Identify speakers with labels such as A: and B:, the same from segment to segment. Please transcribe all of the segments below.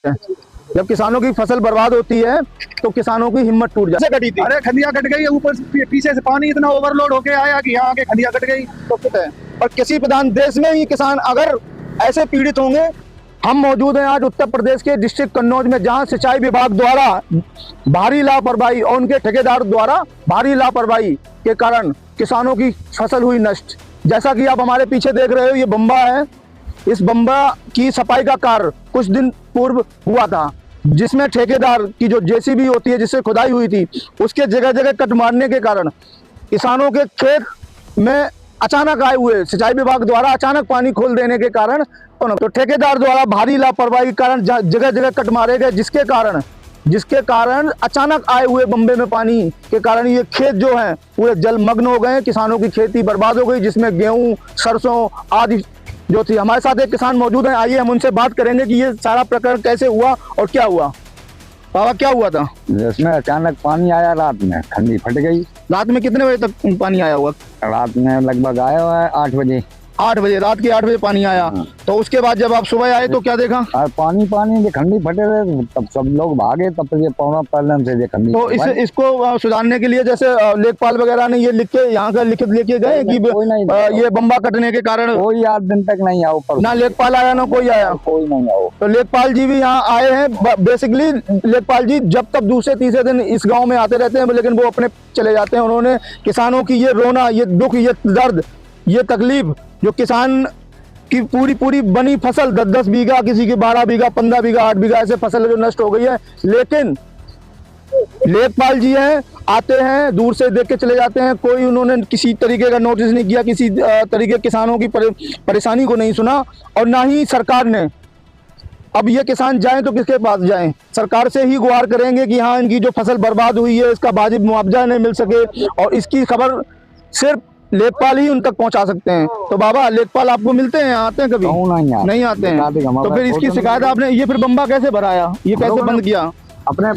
A: जब किसानों की फसल बर्बाद होती है तो किसानों की हिम्मत टूट जाती है।
B: कटी थी, अरे खंडिया कट गई, ऊपर पीछे से पानी इतना ओवरलोड होके आया कि यहाँ आके खंडिया कट गई।
A: तो कुछ है और किसी प्रधान देश में ही किसान अगर ऐसे पीड़ित होंगे। हम मौजूद हैं आज उत्तर प्रदेश के डिस्ट्रिक्ट कन्नौज में, जहां सिंचाई विभाग द्वारा भारी लापरवाही और उनके ठेकेदार द्वारा भारी लापरवाही के कारण किसानों की फसल हुई नष्ट। जैसा कि आप हमारे पीछे देख रहे हो, ये बम्बा है। इस बम्बा की सफाई का कार्य कुछ दिन पूर्व हुआ था, जिसमें ठेकेदार की जो जेसीबी होती है जिससे खुदाई हुई थी, उसके जगह जगह कट मारने के कारण किसानों के खेत में अचानक आए हुए सिंचाई विभाग द्वारा अचानक पानी खोल देने के कारण तो ठेकेदार द्वारा भारी लापरवाही के कारण जगह जगह कट मारे गए, जिसके कारण अचानक आए हुए बम्बे में पानी के कारण ये खेत जो हैं पूरे जलमग्न हो गए। किसानों की खेती बर्बाद हो गई, जिसमें गेहूं, सरसों आदि जो थी। हमारे साथ एक किसान मौजूद हैं, आइए हम उनसे बात करेंगे कि ये सारा प्रकरण कैसे हुआ और क्या हुआ। बाबा, क्या हुआ था?
C: जिसमें अचानक पानी आया, रात में खंडी फट गई।
A: रात में कितने बजे तक पानी आया हुआ?
C: रात में लगभग आया हुआ है 8 बजे।
A: 8 बजे, रात के 8 बजे पानी आया। तो उसके बाद जब आप सुबह आए तो क्या देखा?
C: और पानी जो खंडी फटे रहे, तब सब लोग भागे। तब ये पौना पहले से खंडी।
A: तो इसको सुधारने के लिए जैसे लेखपाल वगैरह ने ये लिख के यहाँ का लिखित लेके गए कि ये बम्बा कटने के कारण
C: कोई 8 दिन तक नहीं आओ, पर
A: ना लेखपाल आया ना कोई आया,
C: कोई नहीं आओ।
A: तो लेखपाल जी भी यहाँ आए हैं। बेसिकली लेखपाल जी जब तक दूसरे तीसरे दिन इस गाँव में आते रहते हैं, लेकिन वो अपने चले जाते हैं। उन्होंने किसानों की ये रोना, ये दुख, ये दर्द, ये तकलीफ, जो किसान की पूरी बनी फसल 10-10 बीघा, किसी की 12 बीघा, 15 बीघा, 8 बीघा ऐसे फसल जो नष्ट हो गई है, लेकिन लेखपाल जी हैं, आते हैं, दूर से देख के चले जाते हैं। कोई उन्होंने किसी तरीके का नोटिस नहीं किया, किसी तरीके किसानों की परेशानी को नहीं सुना, और ना ही सरकार ने। अब ये किसान जाएं तो किसके पास जाएं? सरकार से ही गुहार करेंगे कि हाँ, इनकी जो फसल बर्बाद हुई है इसका वाजिब मुआवजा नहीं मिल सके, और इसकी खबर सिर्फ लेखपाल ही उन तक पहुंचा सकते हैं। तो बाबा, लेखपाल आपको मिलते हैं, आते हैं कभी? नहीं आते हैं। तो फिर इसकी शिकायत आपने, ये फिर बम्बा कैसे भराया, ये कैसे बंद किया?
C: अपने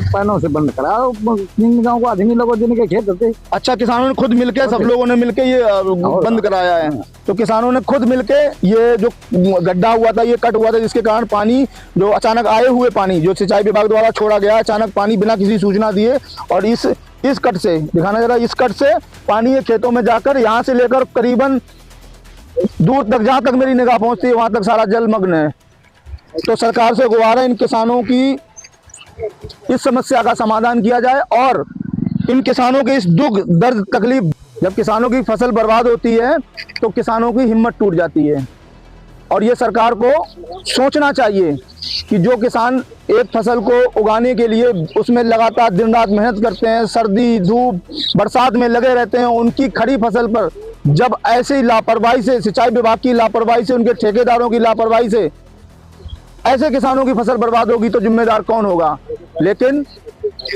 C: पैनों से बंद करा। 3 गाँव को आदमी लोगों जिनके खेत होते।
A: अच्छा, किसानों ने खुद मिलके, सब लोगों ने मिलके ये बंद कराया है। तो किसानों ने खुद मिलके ये जो गड्ढा हुआ था, ये कट हुआ था, जिसके कारण पानी जो अचानक आए हुए पानी जो सिंचाई विभाग द्वारा छोड़ा गया, अचानक पानी बिना किसी सूचना दिए, और इस कट से दिखाना जरा, इस कट से पानी ये खेतों में जाकर यहाँ से लेकर करीबन दूर तक, जहाँ तक मेरी निगाह पहुँचती है वहाँ तक सारा जलमग्न है। तो सरकार से गुहार है, इन किसानों की इस समस्या का समाधान किया जाए, और इन किसानों के इस दुख, दर्द, तकलीफ, जब किसानों की फसल बर्बाद होती है तो किसानों की हिम्मत टूट जाती है। और ये सरकार को सोचना चाहिए कि जो किसान एक फसल को उगाने के लिए उसमें लगातार दिन रात मेहनत करते हैं, सर्दी धूप बरसात में लगे रहते हैं, उनकी खड़ी फसल पर जब ऐसी लापरवाही से, सिंचाई विभाग की लापरवाही से, उनके ठेकेदारों की लापरवाही से ऐसे किसानों की फसल बर्बाद होगी तो जिम्मेदार कौन होगा? लेकिन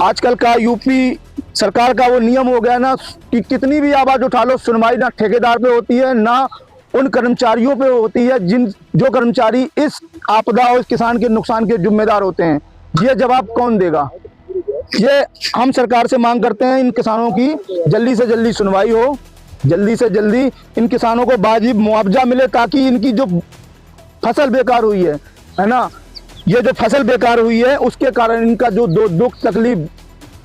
A: आजकल का यूपी सरकार का वो नियम हो गया ना कि कितनी भी आवाज उठा लो, सुनवाई ना ठेकेदार पे होती है ना उन कर्मचारियों पे होती है जो कर्मचारी इस आपदा और इस किसान के नुकसान के जिम्मेदार होते हैं। ये जवाब कौन देगा? ये हम सरकार से मांग करते हैं, इन किसानों की जल्दी से जल्दी सुनवाई हो, जल्दी से जल्दी इन किसानों को वाजिब मुआवजा मिले, ताकि इनकी जो फसल बेकार हुई है ना, ये जो फसल बेकार हुई है उसके कारण इनका जो दुख तकलीफ,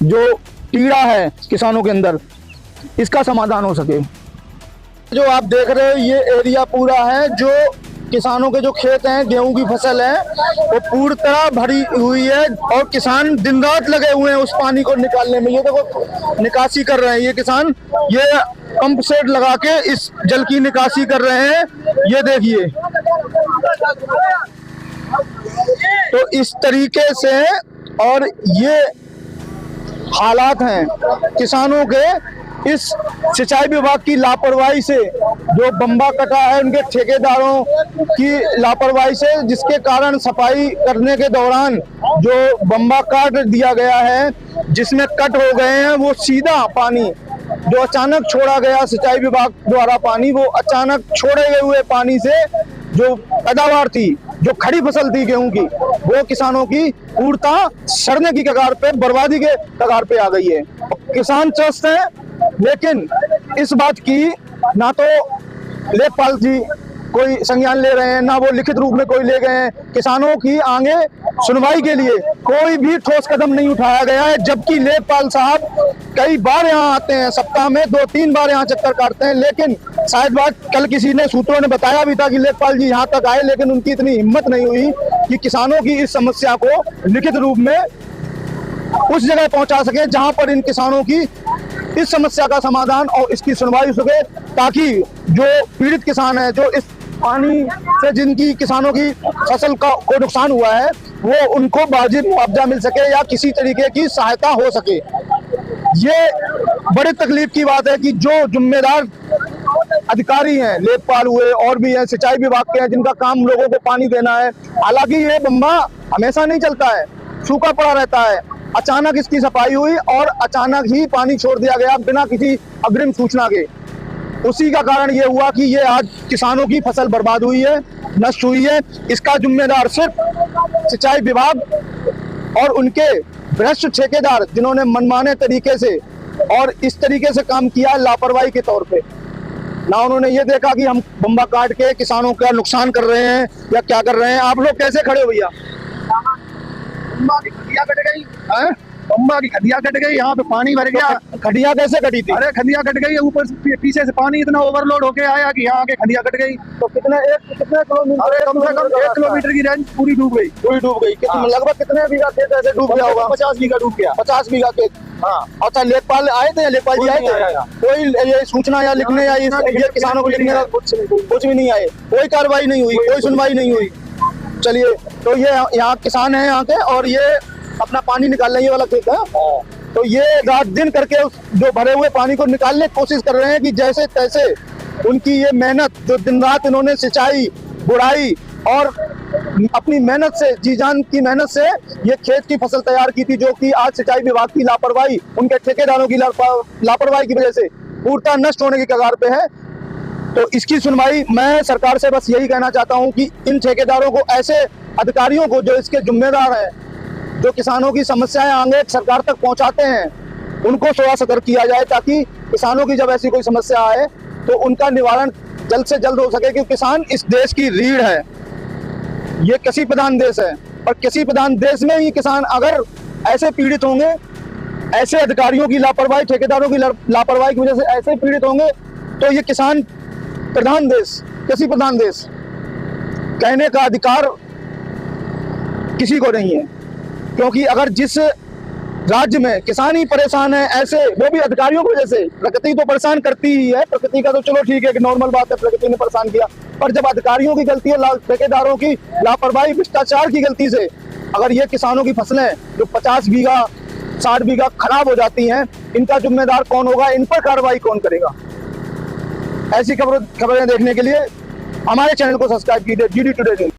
A: जो पीड़ा है किसानों के अंदर, इसका समाधान हो सके। जो आप देख रहे हो ये एरिया पूरा है, जो किसानों के जो खेत हैं, गेहूं की फसल है, वो पूरी तरह भरी हुई है, और किसान दिन रात लगे हुए हैं उस पानी को निकालने में। ये देखो निकासी कर रहे हैं ये किसान, ये पंप सेट लगा के इस जल की निकासी कर रहे हैं। ये देखिए, तो इस तरीके से, और ये हालात हैं किसानों के इस सिंचाई विभाग की लापरवाही से, जो बम्बा कटा है उनके ठेकेदारों की लापरवाही से, जिसके कारण सफाई करने के दौरान जो बम्बा काट दिया गया है, जिसमें कट हो गए हैं, वो सीधा पानी जो अचानक छोड़ा गया सिंचाई विभाग द्वारा पानी, वो अचानक छोड़े गए हुए पानी से जो पैदावार थी, जो खड़ी फसल थी गेहूं की, वो किसानों की पूर्णतः सड़ने की कगार पे, बर्बादी के कगार पे आ गई है। किसान त्रस्त हैं, लेकिन इस बात की ना तो लेखपाल जी कोई संज्ञान ले रहे हैं, ना वो लिखित रूप में कोई ले गए हैं। किसानों की आगे सुनवाई के लिए कोई भी ठोस कदम नहीं उठाया गया है, जबकि लेखपाल साहब कई बार यहाँ आते हैं, सप्ताह में 2-3 बार यहाँ चक्कर काटते हैं। लेकिन शायद बात कल किसी ने सूत्रों ने बताया भी था कि लेखपाल जी यहाँ तक आए, लेकिन उनकी इतनी हिम्मत नहीं हुई कि किसानों की इस समस्या को लिखित रूप में उस जगह पहुंचा सके जहां पर इन किसानों की इस समस्या का समाधान और इसकी सुनवाई हो सके, ताकि जो पीड़ित किसान है, जो इस पानी से जिनकी किसानों की फसल को नुकसान हुआ है, वो उनको वाजिब मुआवजा मिल सके या किसी तरीके की सहायता हो सके। ये बड़ी तकलीफ की बात है कि जो जिम्मेदार अधिकारी हैं, लेखपाल हुए और भी हैं, सिंचाई विभाग के हैं, जिनका काम लोगों को पानी देना है। हालांकि ये बम्बा हमेशा नहीं चलता है, सूखा पड़ा रहता है। अचानक इसकी सफाई हुई और अचानक ही पानी छोड़ दिया गया बिना किसी अग्रिम सूचना के। उसी का कारण ये हुआ कि ये आज किसानों की फसल बर्बाद हुई है, नष्ट हुई है। इसका जिम्मेदार सिर्फ सिंचाई विभाग और उनके भ्रष्ट ठेकेदार, जिन्होंने मनमाने तरीके से और इस तरीके से काम किया लापरवाही के तौर पे। ना उन्होंने ये देखा कि हम बम्बा काट के किसानों का नुकसान कर रहे हैं या क्या कर रहे हैं। आप लोग कैसे खड़े हो भैया?
B: बम्बा की खदिया कट गई, बम्बा की खदिया कट गई, यहाँ पे पानी भर गया।
A: खडिया कैसे कटी थी?
B: अरे खदिया कट गई, ऊपर से पीछे से पानी इतना ओवरलोड होके आया कि यहाँ आके खदिया कट गई।
A: तो कितने किलोमीटर?
B: अरे कम से कम 1 किलोमीटर की रेंज पूरी डूब गई।
A: पूरी डूब गई। लगभग कितने बीघा खेत ऐसे डूब गया होगा?
B: 50 बीघा डूब गया।
A: 50 बीघा खेत। हाँ। अच्छा, लेखपाल आए थे? लेखपाल जी आए थे? कोई ये सूचना या लिखने या ये किसानों को लिखने का कुछ भी नहीं आए? कोई कार्रवाई नहीं हुई, कोई सुनवाई नहीं हुई। चलिए, तो ये यहाँ किसान है यहाँ के और ये अपना पानी निकाल रहे हैं, ये वाला खेत है। तो ये रात दिन करके जो भरे हुए पानी को निकालने की कोशिश कर रहे हैं कि जैसे तैसे उनकी ये मेहनत, जो दिन रात इन्होंने सिंचाई, बुराई और अपनी मेहनत से, जी जान की मेहनत से ये खेत की फसल तैयार की थी, जो कि आज सिंचाई विभाग की लापरवाही, उनके ठेकेदारों की लापरवाही की वजह से पूर्णतः नष्ट होने की कगार पे है। तो इसकी सुनवाई, मैं सरकार से बस यही कहना चाहता हूं कि इन ठेकेदारों को, ऐसे अधिकारियों को जो इसके जिम्मेदार हैं, जो किसानों की समस्याएं आगे सरकार तक पहुंचाते हैं, उनको थोड़ा सतर्क किया जाए, ताकि किसानों की जब ऐसी कोई समस्या आए तो उनका निवारण जल्द से जल्द हो सके। क्योंकि किसान इस देश की रीढ़ है। ये कृषि प्रधान देश है, और कृषि प्रधान देश में ही किसान अगर ऐसे पीड़ित होंगे, ऐसे अधिकारियों की लापरवाही, ठेकेदारों की लापरवाही की वजह से ऐसे पीड़ित होंगे, तो ये किसान प्रधान देश, कृषि प्रधान देश कहने का अधिकार किसी को नहीं है। क्योंकि अगर जिस राज्य में किसान ही परेशान है, ऐसे वो भी अधिकारियों की वजह से, प्रकृति तो परेशान करती ही है, प्रकृति का तो चलो ठीक है कि नॉर्मल बात है, प्रकृति ने परेशान किया, पर जब अधिकारियों की गलती है, ठेकेदारों की लापरवाही, भ्रष्टाचार की गलती से अगर ये किसानों की फसलें जो 50 बीघा 60 बीघा खराब हो जाती हैं, इनका जिम्मेदार कौन होगा? इन पर कार्रवाई कौन करेगा? ऐसी खबरें देखने के लिए हमारे चैनल को सब्सक्राइब कीजिए, GD टुडे।